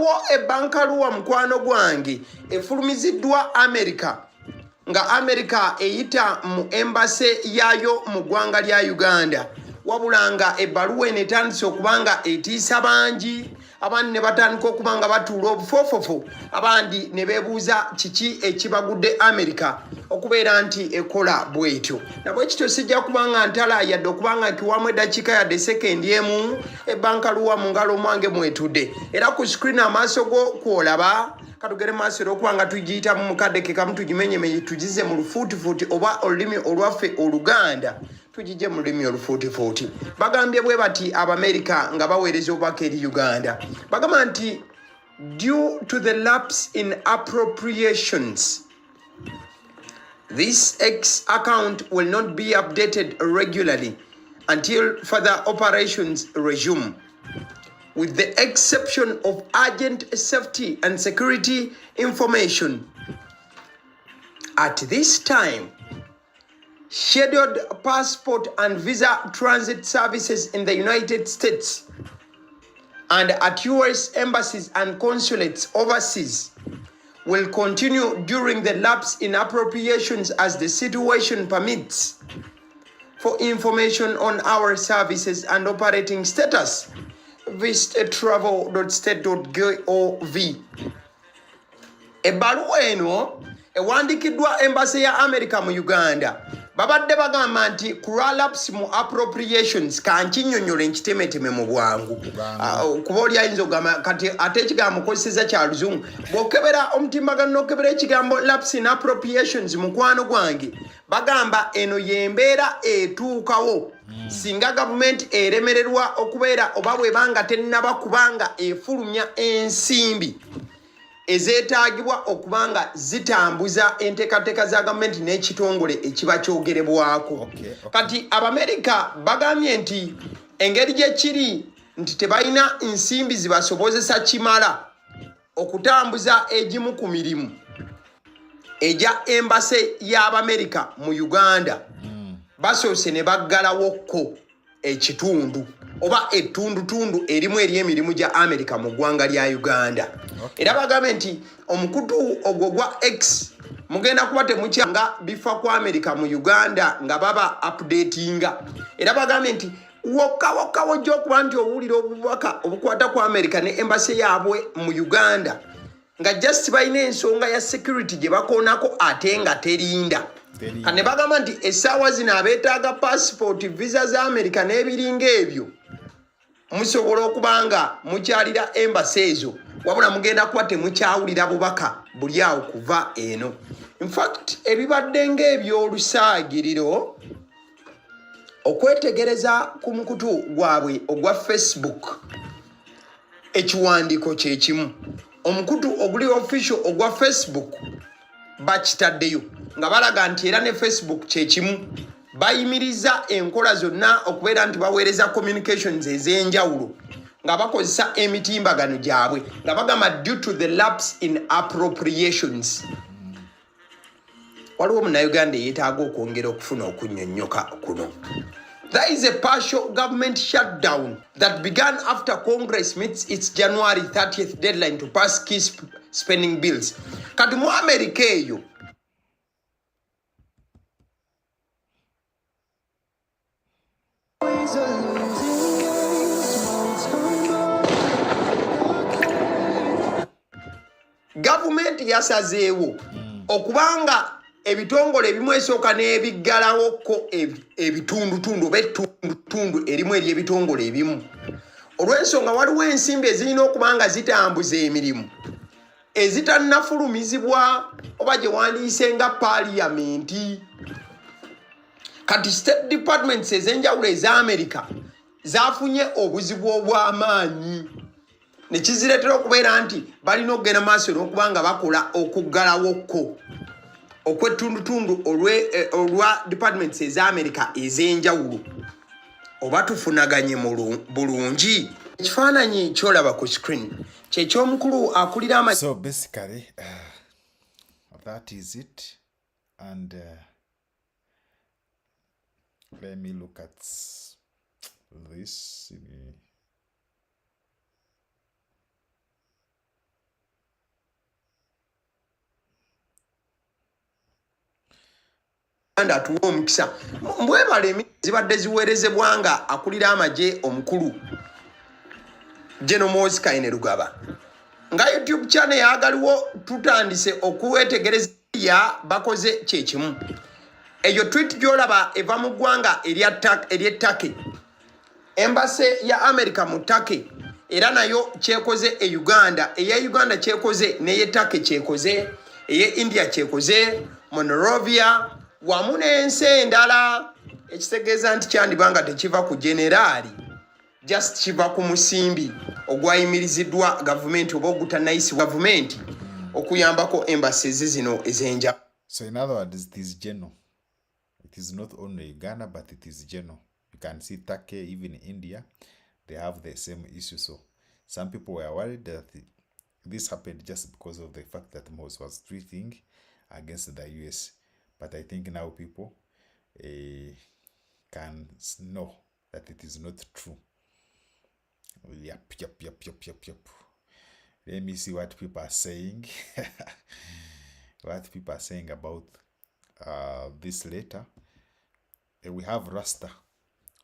waliwo ebbankaluwa mukwano gwange efulumiziddwa America nga America eyita mu embase yayo mu ggwanga lya Uganda wabula nga ebbaluwa eno etandise okubanga etiisa bangi abandi ne batandika okubanga batuula obufofofo abandi ne beebuuza kiki ekibagudde America okubeera nti ekola bwetyo nabwe kityo sijja kubanga ntala yadde okubanga nkiwamu eddakiika yadde sekendi emu ebbankaluwa mu ngalo mwange mwetudde era ku screen amaaso go kwolaba katugere maaso era okubanga tugiyita mu mukadde ke kamu tugimenyemenye tugize mu lufuutifuuti oba olulimi olwaffe Oluganda tujije mu lulimi olufuutifuuti bagambye bwe bati Abamerika nga baweereza obubaka eri Uganda bagamba nti due to the lapse in appropriations this X account will not be updated regularly until further operations resume with the exception of urgent safety and security information. At this time, scheduled passport and visa transit services in the United States and at US embassies and consulates overseas will continue during the lapse in appropriations as the situation permits. For information on our services and operating status, visit travel.state.gov. Ebbaluwa eno ewandikiddwa embassy ya America mu Uganda babadde bagamba nti lapse mu appropriations kankinnyonnyola enkitemeteme mu bwangu kuba oli ayinza okugamba kati ate ekigambo kozeseza kya luzungu bw'okebera omutimbagano n'okebera ekigambo lapse in appropriations mukwano gwange bagamba eno y'embeera etuukawo singa gavumenti eremererwa okubeera oba bwebanga tennaba kubanga efulumya ensimbi ezeetaagibwa okubanga zitambuza enteekateeka za gavumenti n'ekitongole ekiba kyogerebwako kati Abamerika bagambye nti engeri gye kiri nti tebalina nsimbi zibasobozesa kimala okutambuza egimu ku mirimu eja embase y'Abamerika mu Uganda basoose ne baggalawokko ekitundu oba ettundutundu erimu eri emirimu gya America mu ggwanga lya Uganda era bagambe nti omukutu ogwo gwa X mugenda kuba temukyanga bifa ku America mu Uganda nga baba updatinga era bagambe nti wokkawo gy'okuba nti owulira obubaka obukwata ku America ne embassy yaabwe mu Uganda nga just balina ensonga ya security gye bakoonako ate nga terinda kane bagamba nti essaawa zino abeetaaga passport visa za America n'ebiringa ebyo musobola okubanga mukyalira embassy ezo wabula mugenda kuba temukyawulira bubaka buli awo kuva eno in fact ebibadde ng'ebyolusaagiriro okwetegereza ku mukutu gwabwe ogwa Facebook ekiwandiiko kye kimu omukutu oguli official ogwa Facebook bakitaddeyo nga balaga nti era ne Facebook kye kimu bayimiriza enkola zonna okubeera nti baweereza communications ez'enjawulo nga bakozesa emitimbagano gyabwe nga bagamba due to the lapse in appropriations waliwo munnayuganda eyeetaaga okwongera okufuna okunnyonnyoka kuno. There is a partial government shutdown that began after Congress meets its January 30th deadline to pass key spending bills. Kati mu America eyo government yasazeewo okubanga ebitongole ebimu esooka n'ebiggalawokko ebitundutundu oba ettundutundu erimu eri ebitongole ebimu olw'ensonga waliwo ensimbi ezirina okubanga zitambuza emirimu ezitannafulumizibwa oba gye wandiise nga paaliyamenti kati state departments ez'enjawulo eza America zafunye obuzibu obw'amaanyi ne kizireetera okubeera nti balina okugenda maaso n'okubanga bakola okuggalawokko okwettundutundu olwa departments eza America ez'enjawulo oba tufunaganye bulungi. Ekifaananyi kyolaba ku screen kyekyomukulu akulira So basically that is it, and let me look at this. Uganda atuwa omukisa mbwebala emirimu zibadde ziweerezebwa nga akulira amagye omukulu General Moses Kaine Lugaba nga YouTube channel yagaliwo tutandise okuwetegereza ya bakoze kyekimu eyo tweet gyolaba eva mu ggwanga ery'ettake embase ya America mu ttake era nayo kyekoze e Uganda eya Uganda kyekoze n'ey'ettake kyekoze eye India kyekoze Monrovia wamu n'ensi endala ekitegeeza nti kyandibanga tekiva ku generali just kiva ku musimbi ogwayimiriziddwa gavumenti oba ogutannayisibwa gavumenti okuyambako embassy zino ez'enjawulo. So in other words, it is general. It is not only Uganda, but it is general. You can see Turkey, even India, they have the same issue. So some people were worried that this happened just because of the fact that Moses was tweeting against the US. But I think now people can know that it is not true. Yep. Let me see what people are saying. What people are saying about this letter. We have Rasta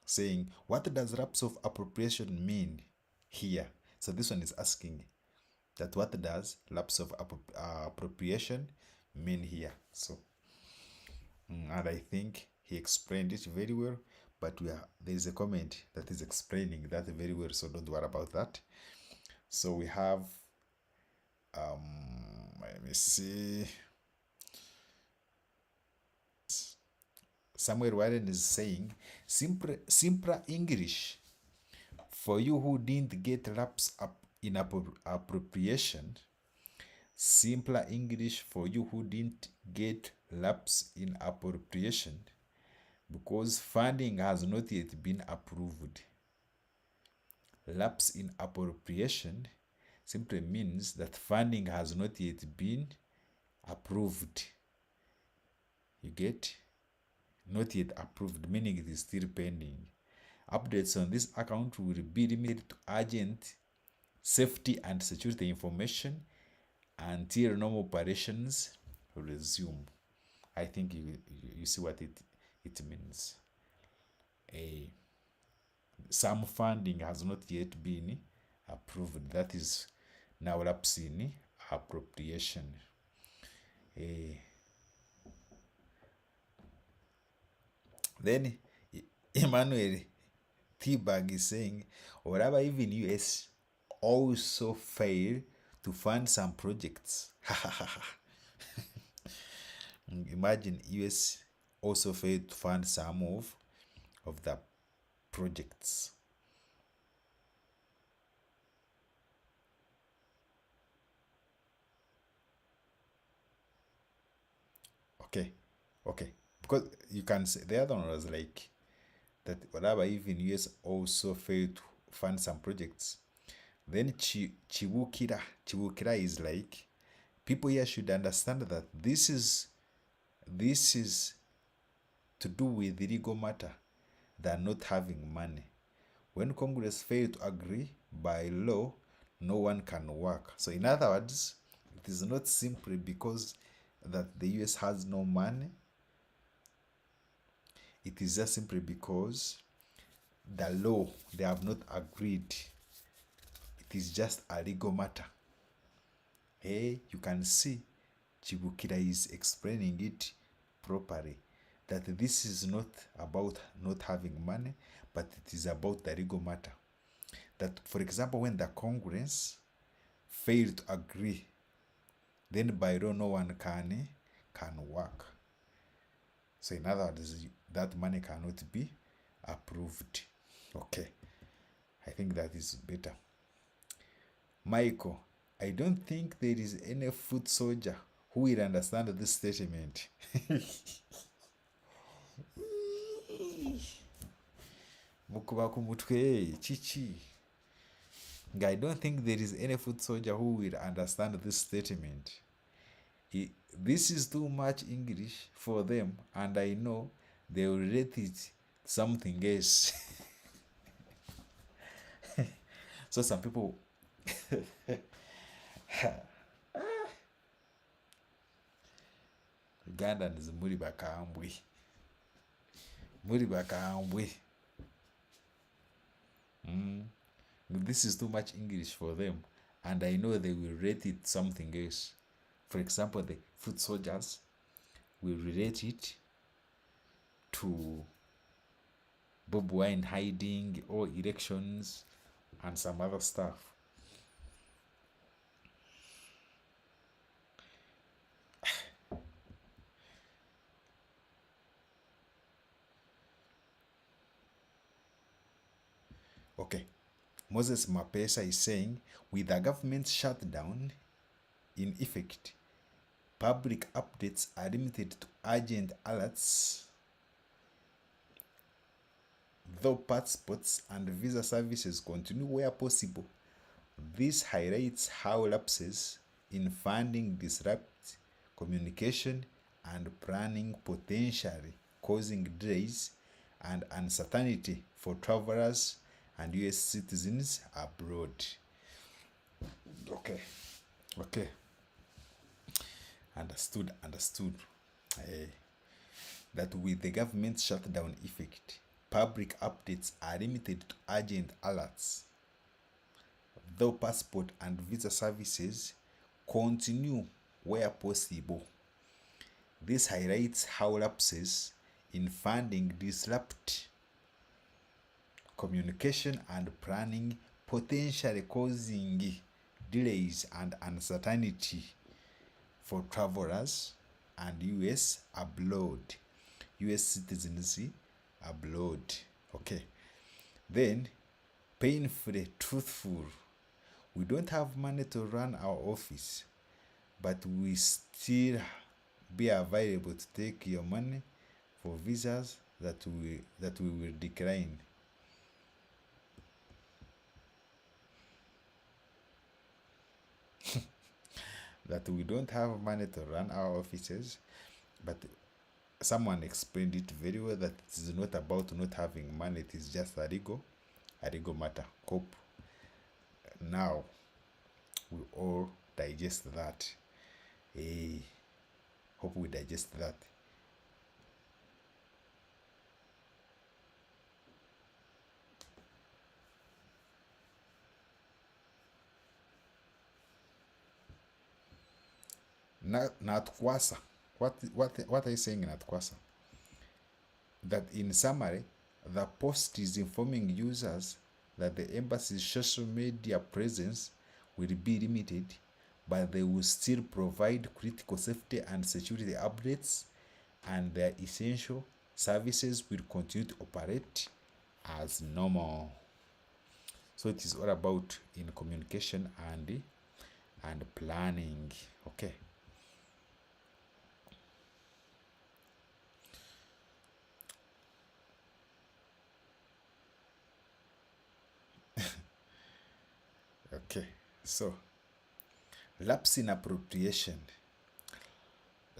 saying, what does lapse of appropriation mean here? So this one is asking that what does lapse of appropriation mean here? So, and I think he explained it very well, but there is a comment that is explaining that very well, so don't worry about that. So we have, let me see, Samuel Warren is saying, simpler English for you who didn't get lapse up in appropriation. Simpler English for you who didn't get lapse in appropriation, because funding has not yet been approved. Lapse in appropriation simply means that funding has not yet been approved. You get? Not yet approved, meaning it is still pending. Updates on this account will be limited to urgent safety and security information until normal operations resume. I think you see what it means. Some funding has not yet been approved. That is now lapse in appropriation. Then Emmanuel T-Bag is saying, or rather even US also failed to fund some projects. Imagine US also failed to fund some of the projects. Okay. Because you can say the other one was like that whatever even US also failed to fund some projects. Then Chiwukira is like, people here should understand that this is to do with the legal matter than not having money. When Congress failed to agree by law, no one can work. So in other words, it is not simply because that the US has no money. It is just simply because the law, they have not agreed. It is just a legal matter. Hey, you can see Chibukira is explaining it properly, that this is not about not having money, but it is about the legal matter. That, for example, when the Congress failed to agree, then by law no one can work. So in other words, that money cannot be approved. Okay, I think that is better. Michael, I don't think there is any foot soldier who will understand this statement. Mukuba kumutwe chichi. I don't think there is any foot soldier who will understand this statement. This is too much English for them, and I know they will rate it something else. So some people Ugandans muri bakambwe. muri bakambwe. This is too much English for them, and I know they will rate it something else. For example, the foot soldiers will relate it to Bob Wine hiding or elections and some other stuff. Okay, Moses Mapesa is saying, with the government shutdown in effect, public updates are limited to urgent alerts, though passports and visa services continue where possible. This highlights how lapses in funding disrupt communication and planning, potentially causing delays and uncertainty for travelers and US citizens abroad. Okay. Understood. That with the government shutdown effect, public updates are limited to urgent alerts, though passport and visa services continue where possible. This highlights how lapses in funding disrupt communication and planning, potentially causing delays and uncertainty for travelers and US citizens abroad. Okay. Then, painfully truthful. We don't have money to run our office, but we still be available to take your money for visas that we will decline. That we don't have money to run our offices, but someone explained it very well that it is not about not having money, it is just a legal matter. Hope now we all digest that. Hope we digest that. Natkwasa. What are you saying, Natkwasa? That in summary, the post is informing users that the embassy's social media presence will be limited, but they will still provide critical safety and security updates, and their essential services will continue to operate as normal. So it is all about in communication and planning. Okay. Okay, so lapse in appropriation.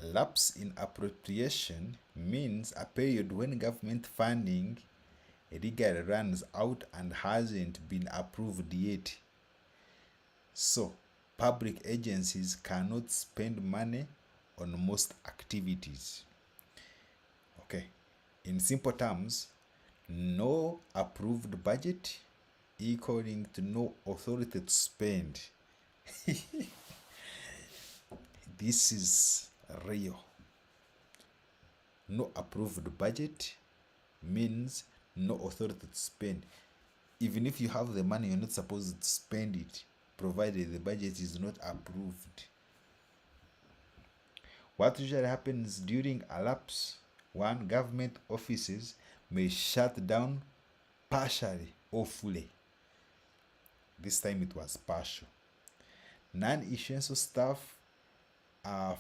Lapse in appropriation means a period when government funding legally runs out and hasn't been approved yet. So, public agencies cannot spend money on most activities. Okay, in simple terms, no approved budget equaling to no authority to spend. This is real. No approved budget means no authority to spend. Even if you have the money, you're not supposed to spend it, provided the budget is not approved. What usually happens during a lapse? One, government offices may shut down partially or fully. This time it was partial. Non-essential staff are